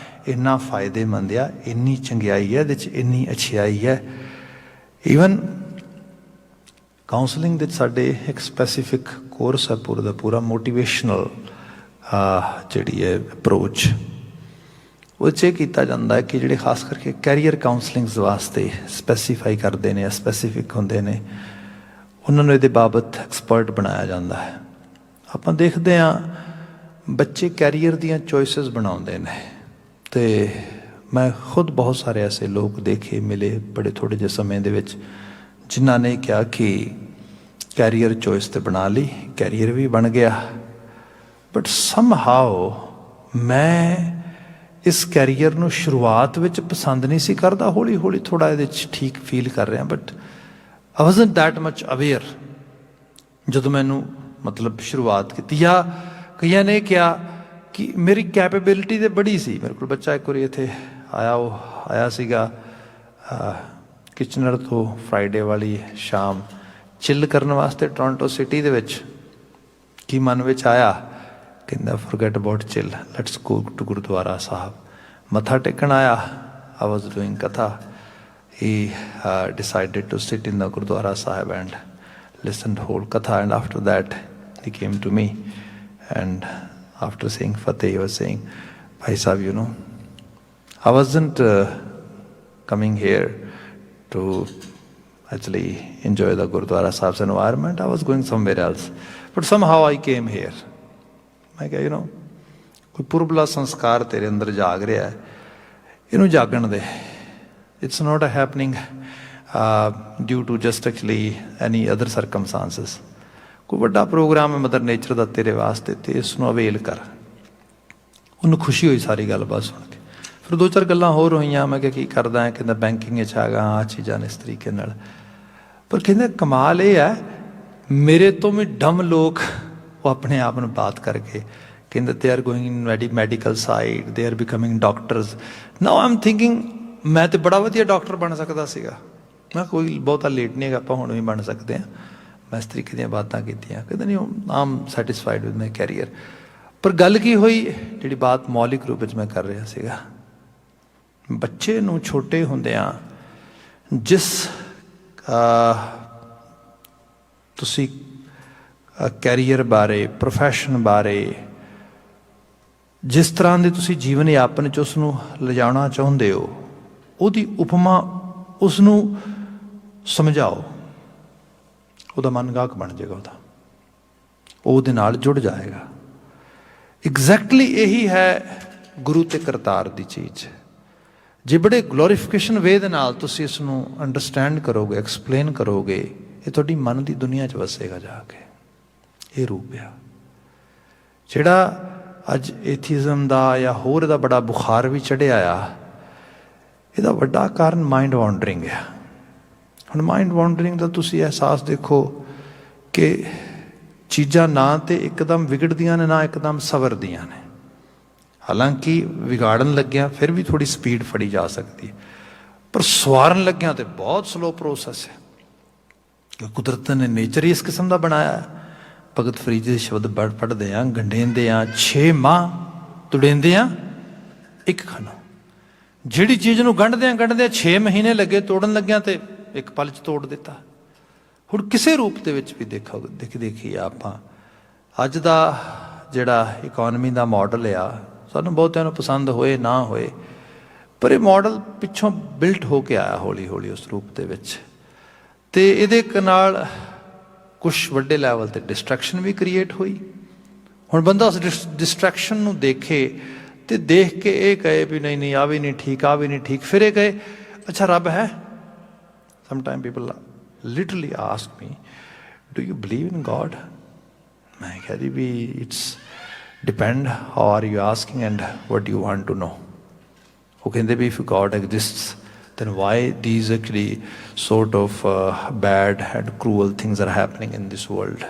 ਇੰਨਾ ਫਾਇਦੇਮੰਦ ਆ, ਇੰਨੀ ਚੰਗਿਆਈ ਹੈ ਇਹਦੇ 'ਚ, ਇੰਨੀ ਅੱਛਾਈ ਹੈ। ਈਵਨ ਕਾਉਂਸਲਿੰਗ ਦੇ ਸਾਡੇ ਇੱਕ ਸਪੈਸੀਫਿਕ ਕੋਰਸ ਹੈ ਪੂਰਾ ਦਾ ਪੂਰਾ, ਮੋਟੀਵੇਸ਼ਨਲ ਜਿਹੜੀ ਹੈ ਅਪਰੋਚ, ਉਹ 'ਚ ਇਹ ਕੀਤਾ ਜਾਂਦਾ ਹੈ ਕਿ ਜਿਹੜੇ ਖਾਸ ਕਰਕੇ ਕੈਰੀਅਰ ਕਾਉਂਸਲਿੰਗਸ ਵਾਸਤੇ ਸਪੈਸੀਫਾਈ ਕਰਦੇ ਨੇ, ਸਪੈਸੀਫਿਕ ਹੁੰਦੇ ਨੇ, ਉਹਨਾਂ ਨੂੰ ਇਹਦੇ ਬਾਬਤ ਐਕਸਪਰਟ ਬਣਾਇਆ ਜਾਂਦਾ ਹੈ। ਆਪਾਂ ਦੇਖਦੇ ਹਾਂ ਬੱਚੇ ਕੈਰੀਅਰ ਦੀਆਂ ਚੋਇਸਿਸ ਬਣਾਉਂਦੇ ਨੇ, ਅਤੇ ਮੈਂ ਖੁਦ ਬਹੁਤ ਸਾਰੇ ਐਸੇ ਲੋਕ ਦੇਖੇ, ਮਿਲੇ ਬੜੇ ਥੋੜ੍ਹੇ ਜਿਹੇ ਸਮੇਂ ਦੇ ਵਿੱਚ, ਜਿਨ੍ਹਾਂ ਨੇ ਕਿਹਾ ਕਿ ਕੈਰੀਅਰ ਚੋਇਸ ਤਾਂ ਬਣਾ ਲਈ, ਕੈਰੀਅਰ ਵੀ ਬਣ ਗਿਆ, ਬਟ ਸਮਹਾਓ ਮੈਂ ਇਸ ਕੈਰੀਅਰ ਨੂੰ ਸ਼ੁਰੂਆਤ ਵਿੱਚ ਪਸੰਦ ਨਹੀਂ ਸੀ ਕਰਦਾ, ਹੌਲੀ ਹੌਲੀ ਥੋੜ੍ਹਾ ਇਹਦੇ 'ਚ ਠੀਕ ਫੀਲ ਕਰ ਰਿਹਾ, but I wasn't that much aware ਜਦੋਂ ਮੈਨੂੰ ਮਤਲਬ ਸ਼ੁਰੂਆਤ ਕੀਤੀ। ਜਾਂ ਕਈਆਂ ਨੇ ਕਿਹਾ ਕਿ ਮੇਰੀ ਕੈਪੇਬਿਲਿਟੀ ਤਾਂ ਬੜੀ ਸੀ। ਮੇਰੇ ਕੋਲ ਬੱਚਾ ਇੱਕ ਵਾਰੀ ਇੱਥੇ ਆਇਆ, ਉਹ ਆਇਆ ਸੀਗਾ ਕਿਚਨਰ ਤੋਂ ਫਰਾਈਡੇ ਵਾਲੀ ਸ਼ਾਮ ਚਿੱਲ ਕਰਨ ਵਾਸਤੇ ਟੋਰਾਂਟੋ ਸਿਟੀ ਦੇ ਵਿੱਚ। ਕੀ ਮਨ ਵਿੱਚ ਆਇਆ, ਕਹਿੰਦਾ forget about chill, let's go to gurdwara sahib. ਮੱਥਾ ਟੇਕਣ ਆਇਆ, I was doing katha, he decided to sit in the Gurdwara Sahib and listen to whole katha, and after that he came to me, and after saying Fateh he was saying, Bhai Sahib, you know, I wasn't coming here to actually enjoy the Gurdwara Sahib's environment, I was going somewhere else, but somehow I came here. मैं क्या, you know, कोई पुरबला संस्कार तेरे अंदर जाग रहा है, इनू जागण दे। It's not happening due to just actually any other circumstances. ਕੋਈ ਵੱਡਾ ਪ੍ਰੋਗਰਾਮ ਹੈ ਮਦਰ ਨੇਚਰ ਦਾ ਤੇਰੇ ਵਾਸਤੇ, ਤੇ ਇਸ ਨੂੰ ਅਵੇਲ ਕਰ। ਉਹਨੂੰ ਖੁਸ਼ੀ ਹੋਈ ਸਾਰੀ ਗੱਲਬਾਤ ਸੁਣ ਕੇ। ਫਿਰ ਦੋ ਚਾਰ ਗੱਲਾਂ ਹੋਰ ਹੋਈਆਂ। ਮੈਂ ਕਿਹਾ ਕੀ ਕਰਦਾ ਹੈ, ਕਹਿੰਦਾ ਬੈਂਕਿੰਗ 'ਚ ਹੈਗਾ, ਆਹ ਚੀਜ਼ਾਂ ਨੇ ਇਸ ਤਰੀਕੇ ਨਾਲ। ਪਰ ਕਹਿੰਦਾ ਕਮਾਲ ਇਹ ਹੈ, ਮੇਰੇ ਤੋਂ ਵੀ ਡਮ ਲੋਕ ਉਹ ਆਪਣੇ ਆਪ ਨੂੰ ਬਾਤ ਕਰਕੇ ਕਹਿੰਦੇ they are going in medical side, they are becoming doctors. Now I'm thinking ਮੈਂ ਤਾਂ ਬੜਾ ਵਧੀਆ ਡਾਕਟਰ ਬਣ ਸਕਦਾ ਸੀਗਾ। ਮੈਂ ਕੋਈ ਬਹੁਤਾ ਲੇਟ ਨਹੀਂ ਹੈਗਾ, ਆਪਾਂ ਹੁਣ ਵੀ ਬਣ ਸਕਦੇ ਹਾਂ। ਮੈਂ ਇਸ ਤਰੀਕੇ ਦੀਆਂ ਬਾਤਾਂ ਕੀਤੀਆਂ। ਕਹਿੰਦਾ ਨਹੀਂ ਆਮ ਸੈਟਿਸਫਾਈਡ ਵਿਦ ਮਾਈ ਕੈਰੀਅਰ। ਪਰ ਗੱਲ ਕੀ ਹੋਈ, ਜਿਹੜੀ ਬਾਤ ਮੌਲਿਕ ਰੂਪ ਵਿੱਚ ਮੈਂ ਕਰ ਰਿਹਾ ਸੀਗਾ, ਬੱਚੇ ਨੂੰ ਛੋਟੇ ਹੁੰਦਿਆਂ ਜਿਸ ਤੁਸੀਂ ਕੈਰੀਅਰ ਬਾਰੇ, ਪ੍ਰੋਫੈਸ਼ਨ ਬਾਰੇ ਜਿਸ ਤਰ੍ਹਾਂ ਦੇ ਤੁਸੀਂ ਜੀਵਨ ਯਾਪਨ 'ਚ ਉਸ ਨੂੰ ਲਿਜਾਣਾ ਚਾਹੁੰਦੇ ਹੋ, ਉਹਦੀ ਉਪਮਾ ਉਸ ਨੂੰ ਸਮਝਾਓ, ਉਹਦਾ ਮਨ ਗਾਹਕ ਬਣ ਜਾਏਗਾ, ਉਹ ਉਹਦੇ ਨਾਲ ਜੁੜ ਜਾਏਗਾ। ਐਗਜ਼ੈਕਟਲੀ ਇਹੀ ਹੈ ਗੁਰੂ ਤੇ ਕਰਤਾਰ ਦੀ ਚੀਜ਼। ਜੇ ਬੜੇ ਗਲੋਰੀਫਿਕੇਸ਼ਨ ਵੇ ਦੇ ਨਾਲ ਤੁਸੀਂ ਇਸ ਨੂੰ ਅੰਡਰਸਟੈਂਡ ਕਰੋਗੇ, ਐਕਸਪਲੇਨ ਕਰੋਗੇ, ਇਹ ਤੁਹਾਡੀ ਮਨ ਦੀ ਦੁਨੀਆ 'ਚ ਵਸੇਗਾ ਜਾ ਕੇ। ਇਹ ਰੂਪ ਆ ਜਿਹੜਾ ਅੱਜ ਏਥੀਜ਼ਮ ਦਾ ਜਾਂ ਹੋਰ ਇਹਦਾ ਬੜਾ ਬੁਖਾਰ ਵੀ ਚੜ੍ਹਿਆ ਆ। ਇਹਦਾ ਵੱਡਾ ਕਾਰਨ ਮਾਈਂਡ ਵਾਂਡਰਿੰਗ ਆ। ਹੁਣ ਮਾਈਂਡ ਵਾਂਡਰਿੰਗ ਦਾ ਤੁਸੀਂ ਅਹਿਸਾਸ ਦੇਖੋ ਕਿ ਚੀਜ਼ਾਂ ਨਾ ਤੇ ਇੱਕਦਮ ਵਿਗੜਦੀਆਂ ਨੇ, ਨਾ ਇੱਕਦਮ ਸਵਰਦੀਆਂ ਨੇ। ਹਾਲਾਂਕਿ ਵਿਗਾੜਨ ਲੱਗਿਆ ਫਿਰ ਵੀ ਥੋੜ੍ਹੀ ਸਪੀਡ ਫੜੀ ਜਾ ਸਕਦੀ ਹੈ, ਪਰ ਸਵਾਰਨ ਲੱਗਿਆ ਤੇ ਬਹੁਤ ਸਲੋ ਪ੍ਰੋਸੈਸ ਹੈ, ਕਿ ਕੁਦਰਤ ਨੇ ਨੇਚਰ ਹੀ ਇਸ ਕਿਸਮ ਦਾ ਬਣਾਇਆ ਹੈ। ਭਗਤ ਫਰੀਦ ਦੇ ਸ਼ਬਦ ਪੜ੍ਹਦੇ ਹਾਂ, ਗੰਢੇਂਦੇ ਹਾਂ 6 ਮਾਹ, ਤੁੜੇਂਦੇ ਹਾਂ ਇੱਕ ਖਣੋ। ਜਿਹੜੀ ਚੀਜ਼ ਨੂੰ ਗੰਢਦਿਆਂ 6 ਮਹੀਨੇ ਲੱਗੇ, ਤੋੜਨ ਲੱਗਿਆ ਤੇ ਇੱਕ ਪਲ 'ਚ ਤੋੜ ਦਿੱਤਾ। ਹੁਣ ਕਿਸੇ ਰੂਪ ਦੇ ਵਿੱਚ ਵੀ ਦੇਖੀਏ ਆਪਾਂ, ਅੱਜ ਦਾ ਜਿਹੜਾ ਇਕੋਨਮੀ ਦਾ ਮਾਡਲ ਆ, ਸਾਨੂੰ ਬਹੁਤਿਆਂ ਨੂੰ ਪਸੰਦ ਹੋਏ ਨਾ ਹੋਏ, ਪਰ ਇਹ ਮਾਡਲ ਪਿੱਛੋਂ ਬਿਲਟ ਹੋ ਕੇ ਆਇਆ ਹੌਲੀ ਹੌਲੀ ਉਸ ਰੂਪ ਦੇ ਵਿੱਚ। ਅਤੇ ਇਹਦੇ ਨਾਲ ਕੁਛ ਵੱਡੇ ਲੈਵਲ 'ਤੇ ਡਿਸਟਰੈਕਸ਼ਨ ਵੀ ਕ੍ਰੀਏਟ ਹੋਈ। ਹੁਣ ਬੰਦਾ ਉਸ ਡਿਸਟਰੈਕਸ਼ਨ ਨੂੰ ਦੇਖੇ ਅਤੇ ਦੇਖ ਕੇ ਇਹ ਕਹੇ ਵੀ ਨਹੀਂ ਨਹੀਂ, ਆਹ ਵੀ ਨਹੀਂ ਠੀਕ, ਆਹ ਵੀ ਨਹੀਂ ਠੀਕ, ਫਿਰ ਇਹ ਕਹੇ ਅੱਛਾ ਰੱਬ ਹੈ। Sometime people literally ask me, do you believe in God? ਮੈਂ ਕਿਹਾ ਜੀ ਵੀ it's depend how are you asking and what you want to know. ਉਹ ਕਹਿੰਦੇ ਵੀ if God exists then why these actually sort of bad and cruel things are happening in this world?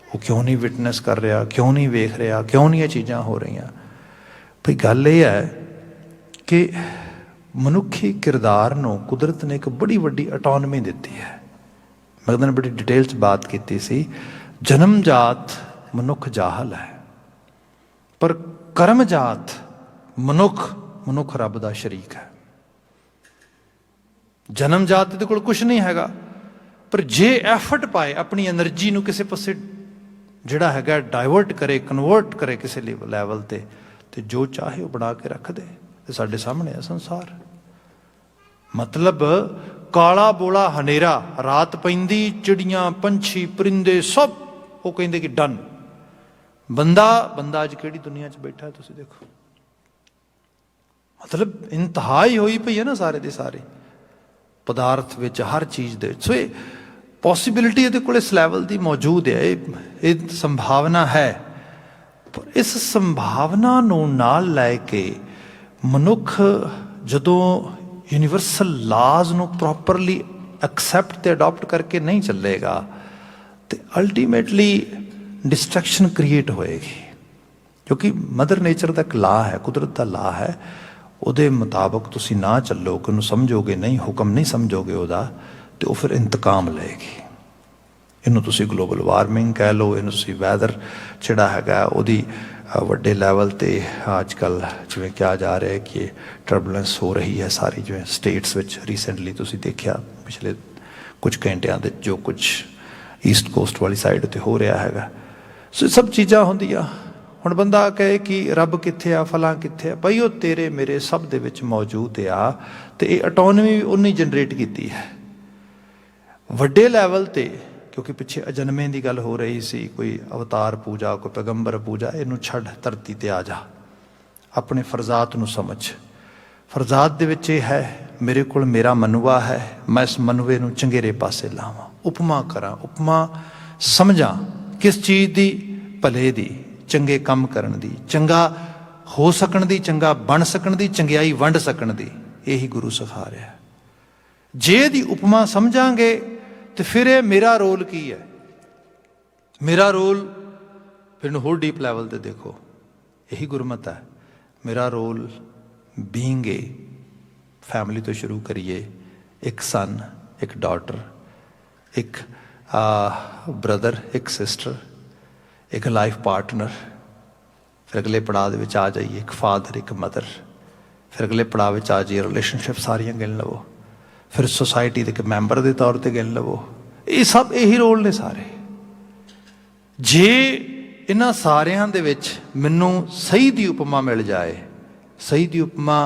ਉਹ ਕਿਉਂ ਨਹੀਂ ਵਿਟਨੈਸ ਕਰ ਰਿਹਾ, ਕਿਉਂ ਨਹੀਂ ਵੇਖ ਰਿਹਾ, ਕਿਉਂ ਨਹੀਂ ਇਹ ਚੀਜ਼ਾਂ ਹੋ ਰਹੀਆਂ? ਭਈ ਗੱਲ ਇਹ ਹੈ ਕਿ ਮਨੁੱਖੀ ਕਿਰਦਾਰ ਨੂੰ ਕੁਦਰਤ ਨੇ ਇੱਕ ਬੜੀ ਵੱਡੀ ਅਟੋਨਮੀ ਦਿੱਤੀ ਹੈ। ਮੈਂ ਉਹਦੇ ਨਾਲ ਬੜੀ ਡਿਟੇਲ 'ਚ ਬਾਤ ਕੀਤੀ ਸੀ। ਜਨਮ ਜਾਤ ਮਨੁੱਖ ਜਾਹਲ ਹੈ, ਪਰ ਕਰਮ ਜਾਤ ਮਨੁੱਖ ਰੱਬ ਦਾ ਸ਼ਰੀਕ ਹੈ। ਜਨਮ ਜਾਤ ਦੇ ਕੋਲ ਕੁਛ ਨਹੀਂ ਹੈਗਾ, ਪਰ ਜੇ ਐਫਰਟ ਪਾਏ, ਆਪਣੀ ਐਨਰਜੀ ਨੂੰ ਕਿਸੇ ਪਾਸੇ ਜਿਹੜਾ ਹੈਗਾ ਡਾਇਵਰਟ ਕਰੇ, ਕਨਵਰਟ ਕਰੇ ਕਿਸੇ ਲੈਵਲ 'ਤੇ, ਅਤੇ ਜੋ ਚਾਹੇ ਉਹ ਬਣਾ ਕੇ ਰੱਖ ਦੇ। ਅਤੇ ਸਾਡੇ ਸਾਹਮਣੇ ਹੈ ਸੰਸਾਰ। ਮਤਲਬ ਕਾਲਾ ਬੋਲਾ ਹਨੇਰਾ, ਰਾਤ ਪੈਂਦੀ, ਚਿੜੀਆਂ ਪੰਛੀ ਪਰਿੰਦੇ ਸਭ ਉਹ ਕਹਿੰਦੇ ਕਿ ਡਨ। ਬੰਦਾ ਅੱਜ ਕਿਹੜੀ ਦੁਨੀਆ 'ਚ ਬੈਠਾ ਤੁਸੀਂ ਦੇਖੋ। ਮਤਲਬ ਇੰਤਹਾ ਹੀ ਹੋਈ ਪਈ ਹੈ ਨਾ ਸਾਰੇ ਦੇ ਸਾਰੇ ਪਦਾਰਥ ਵਿੱਚ, ਹਰ ਚੀਜ਼ ਦੇ ਵਿੱਚ। ਸੋ ਇਹ ਪੋਸੀਬਿਲਿਟੀ ਇਹਦੇ ਕੋਲ ਇਸ ਲੈਵਲ ਦੀ ਮੌਜੂਦ ਹੈ, ਇਹ ਸੰਭਾਵਨਾ ਹੈ। ਪਰ ਇਸ ਸੰਭਾਵਨਾ ਨੂੰ ਨਾਲ ਲੈ ਕੇ ਮਨੁੱਖ ਜਦੋਂ ਯੂਨੀਵਰਸਲ ਲਾਜ਼ ਨੂੰ ਪ੍ਰੋਪਰਲੀ ਐਕਸੈਪਟ ਅਤੇ ਅਡੋਪਟ ਕਰਕੇ ਨਹੀਂ ਚੱਲੇਗਾ, ਅਤੇ ਅਲਟੀਮੇਟਲੀ ਡਿਸਟਰੈਕਸ਼ਨ ਕ੍ਰੀਏਟ ਹੋਏਗੀ। ਕਿਉਂਕਿ ਮਦਰ ਨੇਚਰ ਦਾ ਇੱਕ ਲਾਅ ਹੈ, ਕੁਦਰਤ ਦਾ ਲਾਅ ਹੈ। ਉਹਦੇ ਮੁਤਾਬਕ ਤੁਸੀਂ ਨਾ ਚੱਲੋਗੇ, ਉਹਨੂੰ ਸਮਝੋਗੇ ਨਹੀਂ, ਹੁਕਮ ਨਹੀਂ ਸਮਝੋਗੇ ਉਹਦਾ, ਅਤੇ ਉਹ ਫਿਰ ਇੰਤਕਾਮ ਲਏਗੀ। ਇਹਨੂੰ ਤੁਸੀਂ ਗਲੋਬਲ ਵਾਰਮਿੰਗ ਕਹਿ ਲਓ, ਇਹਨੂੰ ਤੁਸੀਂ ਵੈਦਰ ਜਿਹੜਾ ਹੈਗਾ ਉਹਦੀ ਵੱਡੇ ਲੈਵਲ 'ਤੇ ਅੱਜ ਕੱਲ੍ਹ ਜਿਵੇਂ ਕਿਹਾ ਜਾ ਰਿਹਾ ਕਿ ਟਰਬੂਲੈਂਸ ਹੋ ਰਹੀ ਹੈ ਸਾਰੀ, ਜਿਵੇਂ ਸਟੇਟਸ ਵਿੱਚ ਰੀਸੈਂਟਲੀ ਤੁਸੀਂ ਦੇਖਿਆ ਪਿਛਲੇ ਕੁਝ ਘੰਟਿਆਂ ਦੇ ਜੋ ਕੁਝ ਈਸਟ ਕੋਸਟ ਵਾਲੀ ਸਾਈਡ 'ਤੇ ਹੋ ਰਿਹਾ ਹੈਗਾ। ਸੋ ਇਹ ਸਭ ਚੀਜ਼ਾਂ ਹੁੰਦੀਆਂ। ਹੁਣ ਬੰਦਾ ਕਹੇ ਕਿ ਰੱਬ ਕਿੱਥੇ ਆ, ਫਲਾਂ ਕਿੱਥੇ ਆ? ਬਈ ਉਹ ਤੇਰੇ ਮੇਰੇ ਸਭ ਦੇ ਵਿੱਚ ਮੌਜੂਦ ਆ, ਅਤੇ ਇਹ ਅਟੋਨਮੀ ਵੀ ਉਹਨੇ ਜਨਰੇਟ ਕੀਤੀ ਹੈ ਵੱਡੇ ਲੈਵਲ 'ਤੇ। ਕਿਉਂਕਿ ਪਿੱਛੇ ਅਜਨਮੇ ਦੀ ਗੱਲ ਹੋ ਰਹੀ ਸੀ, ਕੋਈ ਅਵਤਾਰ ਪੂਜਾ, ਕੋਈ ਪੈਗੰਬਰ ਪੂਜਾ। ਇਹਨੂੰ ਛੱਡ, ਧਰਤੀ 'ਤੇ ਆ ਜਾ, ਆਪਣੇ ਫਰਜ਼ਾਤ ਨੂੰ ਸਮਝ। ਫਰਜ਼ਾਤ ਦੇ ਵਿੱਚ ਇਹ ਹੈ, ਮੇਰੇ ਕੋਲ ਮੇਰਾ ਮਨਵਾ ਹੈ, ਮੈਂ ਇਸ ਮਨਵੇ ਨੂੰ ਚੰਗੇਰੇ ਪਾਸੇ ਲਾਵਾਂ, ਉਪਮਾ ਕਰਾਂ, ਉਪਮਾ ਸਮਝਾਂ ਕਿਸ ਚੀਜ਼ ਦੀ? ਭਲੇ ਦੀ, ਚੰਗੇ ਕੰਮ ਕਰਨ ਦੀ, ਚੰਗਾ ਹੋ ਸਕਣ ਦੀ, ਚੰਗਾ ਬਣ ਸਕਣ ਦੀ, ਚੰਗਿਆਈ ਵੰਡ ਸਕਣ ਦੀ। ਇਹੀ ਗੁਰੂ ਸਿਖਾ ਰਿਹਾ। ਜੇ ਇਹਦੀ ਉਪਮਾ ਸਮਝਾਂਗੇ ਤੇ ਫਿਰ ਇਹ ਮੇਰਾ ਰੋਲ ਕੀ ਹੈ? ਮੇਰਾ ਰੋਲ ਫਿਰ ਨੂੰ ਹੋਰ ਡੀਪ ਲੈਵਲ 'ਤੇ ਦੇਖੋ, ਇਹੀ ਗੁਰਮਤ ਹੈ। ਮੇਰਾ ਰੋਲ ਬੀਇੰਗ ਏ ਫੈਮਿਲੀ ਤੋਂ ਸ਼ੁਰੂ ਕਰੀਏ, ਇੱਕ ਸਨ, ਇੱਕ ਡਾਟਰ, ਇੱਕ ਬ੍ਰਦਰ, ਇੱਕ ਸਿਸਟਰ, ਇੱਕ ਲਾਈਫ ਪਾਰਟਨਰ। ਫਿਰ ਅਗਲੇ ਪੜਾਅ ਦੇ ਵਿੱਚ ਆ ਜਾਈਏ ਇੱਕ ਫਾਦਰ, ਇੱਕ ਮਦਰ। ਫਿਰ ਅਗਲੇ ਪੜਾਅ ਵਿੱਚ ਆ ਜਾਈਏ ਰਿਲੇਸ਼ਨਸ਼ਿਪ ਸਾਰੀਆਂ ਗਿਣ ਲਵੋ। ਫਿਰ ਸੁਸਾਇਟੀ ਦੇ ਇੱਕ ਮੈਂਬਰ ਦੇ ਤੌਰ 'ਤੇ ਗਿਣ ਲਵੋ। ਇਹ ਸਭ ਇਹੀ ਰੋਲ ਨੇ ਸਾਰੇ। ਜੇ इन्हां सारियां दे विच मैनूं सही दी उपमा मिल जाए, सही दी उपमा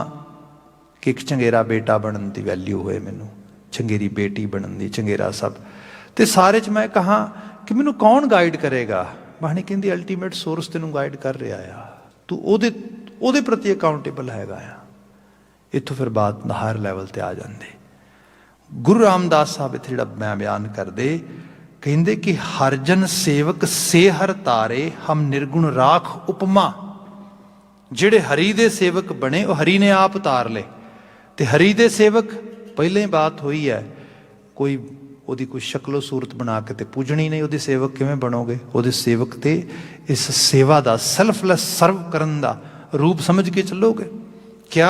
कि एक चंगेरा बेटा बनन दी वैल्यू होए, मैनूं चंगेरी बेटी बनन दी, चंगेरा सब, तो सारे च मैं कहा कि मैनूं कौन गाइड करेगा। बाणी कहती अल्टीमेट सोर्स तैनूं गाइड कर रहा आ, तू ਉਹਦੇ प्रति अकाउंटेबल हैगा आ। इत्थों फिर बात हायर लैवल ते आ जाती। गुरु रामदास साहब इत्थे जिहड़ा मैं बयान करदे, कहते कि हरजन सेवक से हर तारे हम निर्गुण राख उपमा। जिहड़े हरी दे सेवक बने वो हरी ने आप तार ले, ते हरी दे सेवक पहले ही बात हुई है, कोई ਉਹਦੀ कोई शक्लो सूरत बना के ते पूजनी नहीं, ਉਹਦੇ सेवक किवें बनोगे। ਉਹਦੇ सेवक ते इस सेवा दा सैल्फलैस सर्व करन दा रूप समझ के चलोगे। क्या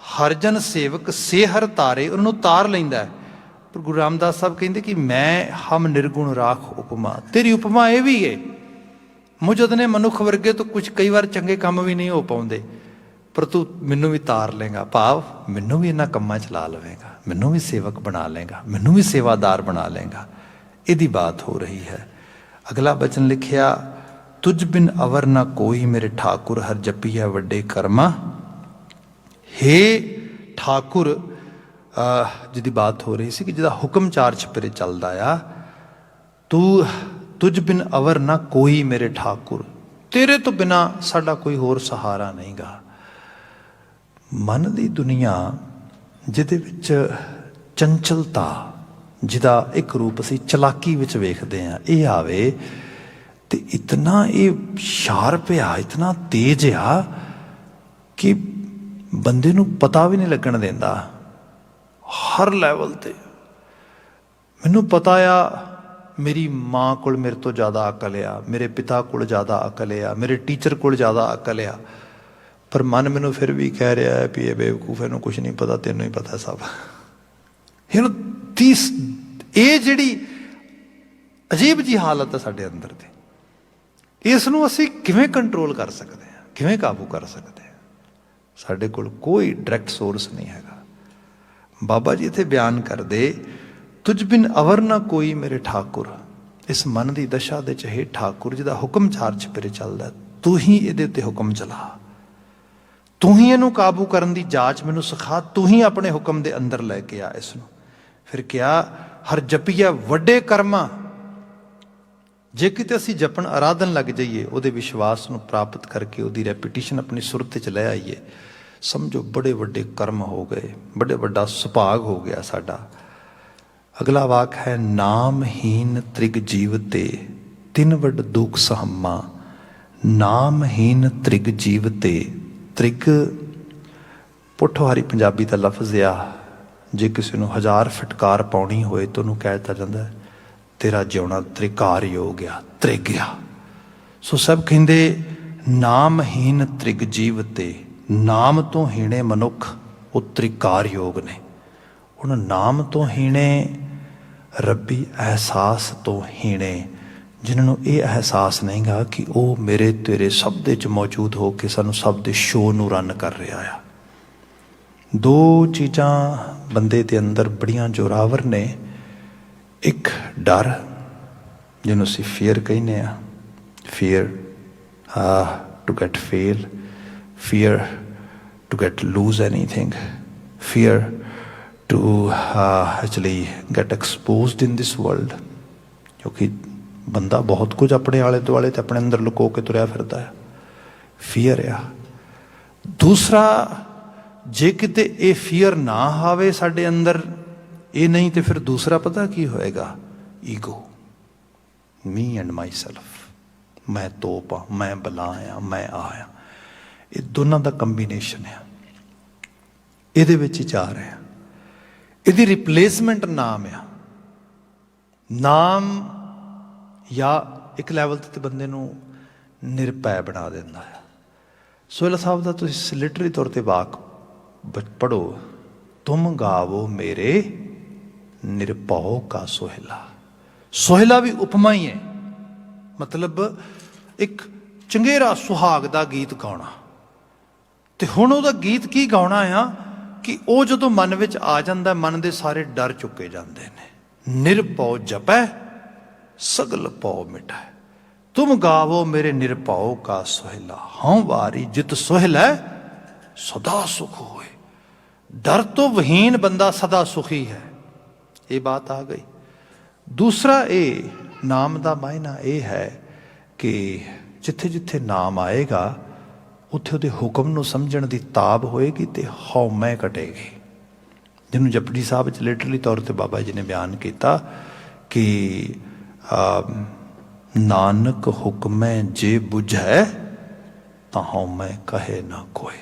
हरजन सेवक से हर तारे, उन्होंने तार लेंदा है। पर गुरु रामदास साहब कहते कि मैं हम निर्गुण राख उपमा, तेरी उपमा ये भी है मुझद ने मनुख वर्गे तो कुछ कई बार चंगे काम भी नहीं हो पाते, पर तू मैनू भी तार लेगा, भाव मैनू भी इन्हां कम्मां च ला लवेगा, मैनू भी सेवक बना लेगा, मैनू भी सेवादार बना लेगा। यदी बात हो रही है। अगला बचन लिखिया, तुझ बिन अवर ना कोई मेरे ठाकुर हर जपिया वड्डे कर्मा। हे ठाकुर, जिहदी बात हो रही सी कि जिहदा हुक्म चार छपेरे चलदा आ, तू तुझ बिन अवर ना कोई मेरे ठाकुर, तेरे तो बिना साडा कोई होर सहारा नहीं गा। मन दी दुनिया जिहदे विच चंचलता, जिहदा एक रूप असीं चलाकी विच वेखदे आ, ये आवे ते इतना ये शार्प आ, इतना तेज आ कि बंदे नूं पता भी नहीं लगन देंदा। हर लैवल ते मैनूं पता आ मेरी माँ कोल मेरे तो ज़्यादा अकल आ, मेरे पिता कोल ज़्यादा अकल आ, मेरे टीचर कोल ज़्यादा अकल आ, पर मन मैनूं फिर भी कह रहा है भी ये बेवकूफ, इहनूं कुछ नहीं पता, तेनों ही पता सब। ये जिहड़ी अजीब जी हालत है साडे अंदर दी, इसनूं असीं किवें कंट्रोल कर सकते हैं, किवें काबू कर सकते हैं। साडे कोल कोई डायरैक्ट सोर्स नहीं हैगा। बाबा जी इत्थे बयान करदे, तुझ बिन अवर ना कोई मेरे ठाकुर। इस मन की दशा दे हे ठाकुर, जिहदा हुक्म चार छपेरे चलदा, तू ही इहदे उत्ते हुक्म चला, तू ही इहनूं काबू करन दी जाच मैनूं सिखा, तू ही अपने हुक्म दे अंदर लैके आ इसनूं। फिर क्या, हर जपिया वड्डे कर्मा। जे किते असीं जपन आराधन लग जाइए, उहदे विश्वास नूं प्राप्त करके उहदी रैपीटिशन अपनी सुरत च लै आईए, समझो बड़े वड्डे कर्म हो गए, बड़े वड्डा सुभाग हो गया साडा। अगला वाक है, नामहीन त्रिग जीव ते तिन वड दुख सहमा। नामहीन त्रिग जीव ते, त्रिग पुठोहारी पंजाबी का लफ्ज़ आ, जे किसी नूं 1000 फटकार पाउणी होए तो उन्होंने कह दिता जाता है तेरा जिउणा त्रिकार योग आ, त्रिग आ। सो सब कहते नामहीन त्रिग जीव ते, नाम तो हीणे मनुख वो त्रिकार योग ने। उन नाम तो हीणे रब्बी एहसास तो हीणे, जिन्होंने ये एहसास नहीं गा कि वो मेरे तेरे सब दे च मौजूद हो के सानू सब दे शो नू रन कर रहा है। दो चीज़ां बंदे दे अंदर बड़ियां जोरावर ने, एक डर जिन्हों असीं फियर कहने आ, fear to get fail, fear to get lose anything, fear to actually get exposed in this world. क्योंकि बंदा बहुत कुछ अपने आले दुआले ते अपने अंदर लुको के तुरया फिरदा है, फियर आ। दूसरा, जे किते ये फियर ना आवे साडे अंदर, ये नहीं तो फिर दूसरा पता की होएगा, ego, me and my self, मैं तोप हाँ, मैं बला हाँ, मैं आया। ये दोनों का कंबीनेशन है, ये ही जा रहे हैं। यदि रिप्लेसमेंट नाम आ, नाम या एक लैवल ते बंदे नूं निरभै बना देंदा है। सोहेला साहब का तुसीं लिटरी तौर पर वाक पढ़ो, तुम गावो मेरे निरभौ का सोहेला। सोहेला भी उपमा ही है, मतलब एक चंगेरा सुहाग का गीत गाना। तो हुण उहदा गीत की गाना आ कि वह जो मन में आ जाता, मन के सारे डर चुके जाते हैं। निरभौ जपै सगल पौ मिटै। तुम गावो मेरे निरभाओ का सोहला, हूं वारी जित सोहल है सदा सुख होए। डर तो विहीन बंदा सदा सुखी है, ये बात आ गई। दूसरा ये नाम का मायना यह है कि जिथे जिथे नाम आएगा उत्थे उहदे हुक्म नूं समझण दी ताब होएगी ते हौमै कटेगी। जिन्होंने जपजी साहब च लिटरली तौर पर बाबा जी ने बयान किया कि नानक हुक्मै जे बुझै तां हौमै कहे ना कोई।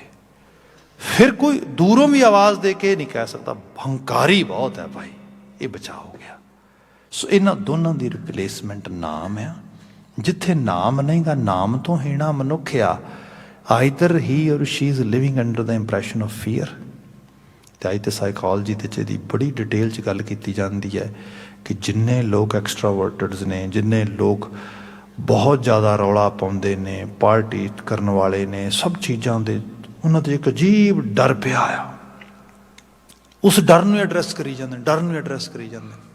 फिर कोई दूरों भी आवाज़ दे के नहीं कह सकता हंकारी बहुत है भाई, ये बचा हो गया। सो इन्हां दोनों की रिप्लेसमेंट नाम है। जिथे नाम नहीं गा, नाम तो हीणा मनुख आ। आइदर ही और she is living under the impression of fear. तो अज तो साइकोलॉजी ते बड़ी डिटेल च गल की जाती है कि जिन्ने लोग एक्सट्रावर्टेड्स ने, जिन्ने लोग बहुत ज़्यादा रौला पाउंदे ने, पार्टी करने वाले ने, सब चीज़ों के उन्होंने एक अजीब डर पिया आ। उस डर नूं एड्रैस करी जाते, डर नूं एड्रैस करी जाते।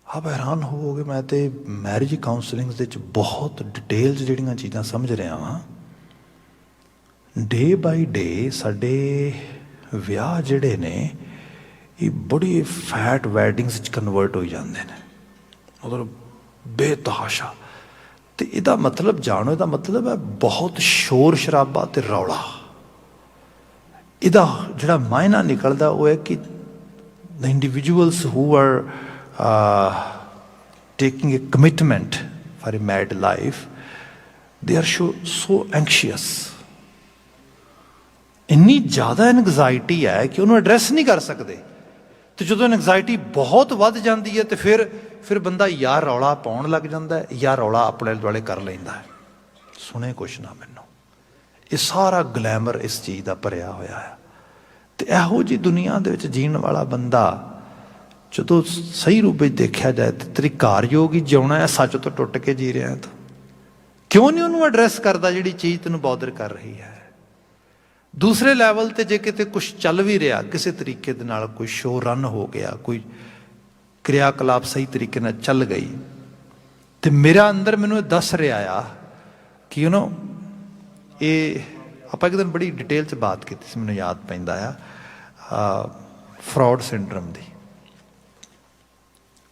आप हैरान होवोगे, मैं तो मैरिज काउंसलिंग बहुत डिटेल जिहड़ियां चीज़ां समझ रहा हाँ। डे बाई डे साडे विआह जिहड़े ने ये बड़ी फैट वैडिंग्स कन्वर्ट हो जाते हैं, मतलब बेतहाशा। तो इसदा मतलब जानो, इसदा मतलब है बहुत शोर शराबा ते रौला। इसदा जिहड़ा मायना निकलदा वो है कि the individuals who are taking a commitment for a married life, they are so anxious. इन्नी ज़्यादा एंगजाइटी है कि उन्होंने एड्रैस नहीं कर सकते। तो जो एंगजाइटी बहुत वध जाती है तो फिर बंदा या रौला पाउण लग जाता है या रौला अपने दुआले कर लेंदा है। सुने कुछ ना मैनू, ये सारा ग्लैमर इस चीज़ का भरिया होया है। तो इहो जी दुनिया दे विच जीण वाला बंदा जो सही रूप में देखा जाए तो त्रिकारयोग ही जिउणा है, सच तो टुट के जी रहा है। तो क्यों नहीं उन्होंने एड्रैस करता जिहड़ी चीज़ तैनूं बॉदर कर रही है। दूसरे लैवल ते जे किते कुछ चल भी रहा किसी तरीके दे नाल, कोई शो रन हो गया, कोई क्रियाकलाप सही तरीके नाल चल गई, तो मेरा अंदर मैनूं दस रहा आ कि ये आपां एक दिन बड़ी डिटेल च बात की सी, मैनूं याद पैंदा आ फ्रॉड सिंड्रोम दी।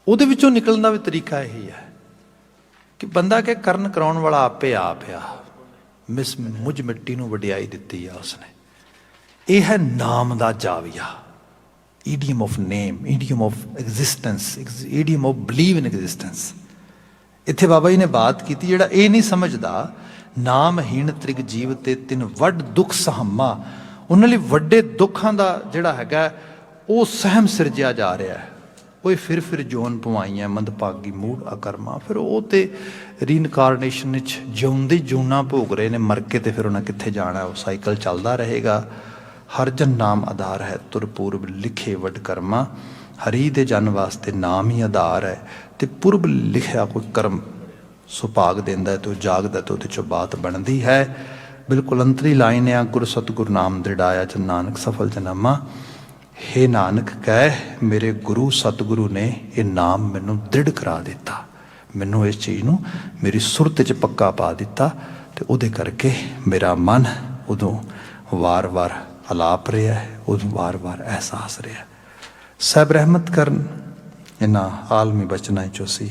उहदे विचों निकलण दा भी तरीका यही है कि बंदा के करन कराउण वाला आपे आप आ। मुझ मिट्टी नूं वडियाई दित्ती आ उसने। यह है नाम दा जाविया, idiom of name, idiom of existence, idiom of believe in existence. इत्थे बाबा जी ने बात की जिहड़ा ये नहीं समझदा नामहीन त्रिग जीव ते तिन वड दुख सहमा, उन्हां लई वड्डे दुखां दा जिहड़ा हैगा वो सहम सिरजिया जा रहा है। वो फिर जोन पवाइयां मंदभागी मूड अकर्मा, फिर वो तो रीइनकारनेशन जिउंदे जूना भोग रहे ने, मर के तो फिर उन्हें कित्थे जाना, वो साइकिल चलता रहेगा। हर जन नाम आधार है, तुर पूर्व लिखे वड कर्मा, हरी दे जन वास्ते नाम ही आधार है। तो पूर्व लिखिया कोई कर्म सुभाग देंदा है तो जागदा तो उहदे चों बात बनती है। बिल्कुल अंतरी लाइन आ, गुर सतगुरु नाम दृढ़ाया जन नानक सफल जनामा। हे नानक कह मेरे गुरु सतगुरु ने ये नाम मैनू दृढ़ करा दिता, मैनू इस चीज़ नूं मेरी सुरत च पक्का पा दिता। तो उहदे करके मेरा मन उदों वार वार अलाप रहा है, उदों वार वार एहसास रहा। साहब रहमत करन इन्हां आलमी बचना चों सी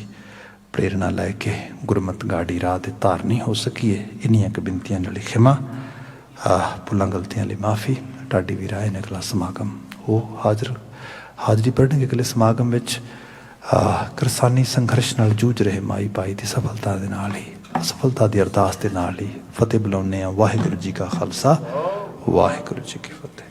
प्रेरणा लैके गुरमत गाड़ी राह ते धारनी हो सकीए। इन्नियां क बिनतियां नाल खिमा, भुलां गलतियां लई माफ़ी। ढाडी भी राह ने अगला समागम हो हाजरी पढ़ने अगले समागम विच किरसानी संघर्ष नाल जूझ रहे माई भाई की सफलता दे नाल ही, सफलता की अरदास के नाल ही फतेह बुलाउने। वाहिगुरू जी का खालसा, वाहिगुरू जी की फतेह।